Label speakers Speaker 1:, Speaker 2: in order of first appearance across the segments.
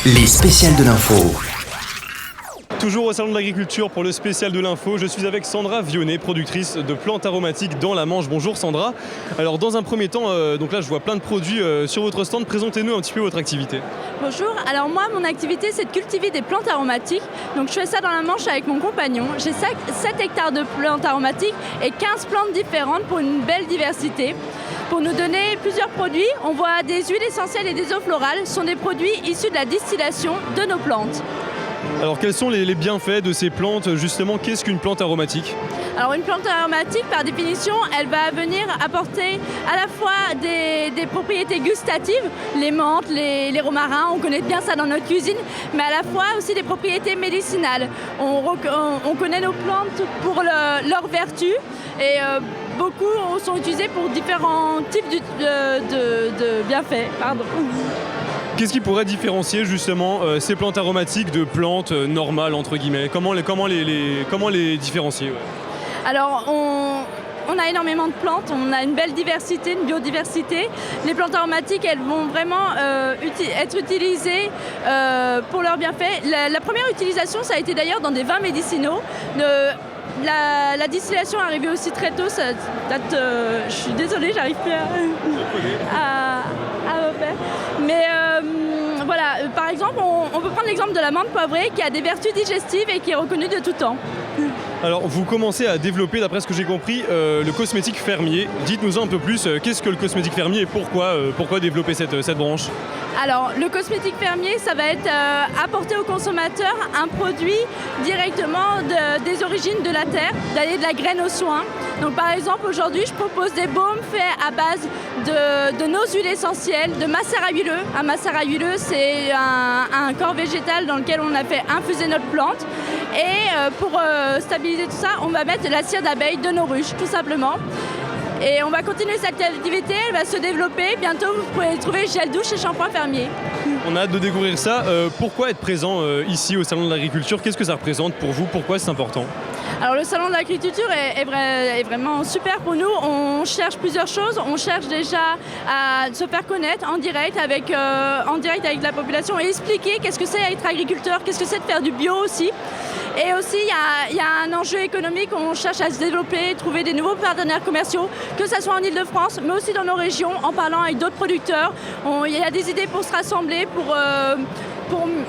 Speaker 1: Les spéciales de l'info.
Speaker 2: Toujours au Salon de l'Agriculture pour le spécial de l'info, je suis avec Sandra Vionnet, productrice de plantes aromatiques dans la Manche. Bonjour Sandra. Alors dans un premier temps, donc là je vois plein de produits sur votre stand. Présentez-nous un petit peu votre activité.
Speaker 3: Bonjour, alors moi mon activité c'est de cultiver des plantes aromatiques. Donc je fais ça dans la Manche avec mon compagnon. J'ai 7 hectares de plantes aromatiques et 15 plantes différentes pour une belle diversité. Pour nous donner plusieurs produits, on voit des huiles essentielles et des eaux florales. Ce sont des produits issus de la distillation de nos plantes.
Speaker 2: Alors quels sont les bienfaits de ces plantes justement? Qu'est-ce qu'une plante aromatique?
Speaker 3: Alors une plante aromatique par définition elle va venir apporter à la fois des propriétés gustatives, les menthes, les romarins, on connaît bien ça dans notre cuisine, mais à la fois aussi des propriétés médicinales. On connaît nos plantes pour leurs vertus et beaucoup sont utilisées pour différents types de bienfaits.
Speaker 2: Qu'est-ce qui pourrait différencier justement ces plantes aromatiques de plantes normales entre guillemets? Comment les différencier?
Speaker 3: Alors on a énormément de plantes, on a une belle diversité, une biodiversité. Les plantes aromatiques, elles vont vraiment être utilisées pour leurs bienfaits. La première utilisation, ça a été d'ailleurs dans des vins médicinaux. La distillation est arrivée aussi très tôt, ça date, je suis désolée, j'arrive plus à refaire. Mais voilà, par exemple, on peut prendre l'exemple de la menthe poivrée qui a des vertus digestives et qui est reconnue de tout temps.
Speaker 2: Alors vous commencez à développer, d'après ce que j'ai compris, le cosmétique fermier. Dites-nous un peu plus, qu'est-ce que le cosmétique fermier et pourquoi développer cette branche?
Speaker 3: Alors le cosmétique fermier, ça va être apporter au consommateur un produit directement des origines de la terre, d'aller de la graine au soin. Donc par exemple aujourd'hui je propose des baumes faits à base de nos huiles essentielles, de macérat huileux. Un macérat huileux c'est un corps végétal dans lequel on a fait infuser notre plante. Et pour stabiliser tout ça, on va mettre de la cire d'abeille de nos ruches, tout simplement. Et on va continuer cette activité, elle va se développer. Bientôt, vous pourrez trouver gel douche et shampoing fermier.
Speaker 2: On a hâte de découvrir ça. Pourquoi être présent ici au Salon de l'Agriculture? Qu'est-ce que ça représente pour vous? Pourquoi c'est important?
Speaker 3: Alors le Salon de l'Agriculture est vraiment super pour nous. On cherche plusieurs choses. On cherche déjà à se faire connaître en direct avec la population et expliquer qu'est-ce que c'est être agriculteur, qu'est-ce que c'est de faire du bio aussi. Et aussi, il y a un enjeu économique, on cherche à se développer, trouver des nouveaux partenaires commerciaux, que ce soit en Ile-de-France, mais aussi dans nos régions, en parlant avec d'autres producteurs. Il y a des idées pour se rassembler, pour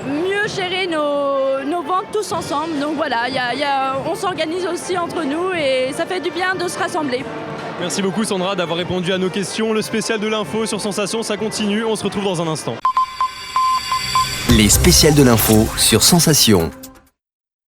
Speaker 3: mieux gérer nos ventes tous ensemble. Donc voilà, on s'organise aussi entre nous et ça fait du bien de se rassembler.
Speaker 2: Merci beaucoup Sandra d'avoir répondu à nos questions. Le spécial de l'info sur Sensation, ça continue. On se retrouve dans un instant.
Speaker 1: Les spéciales de l'info sur Sensation.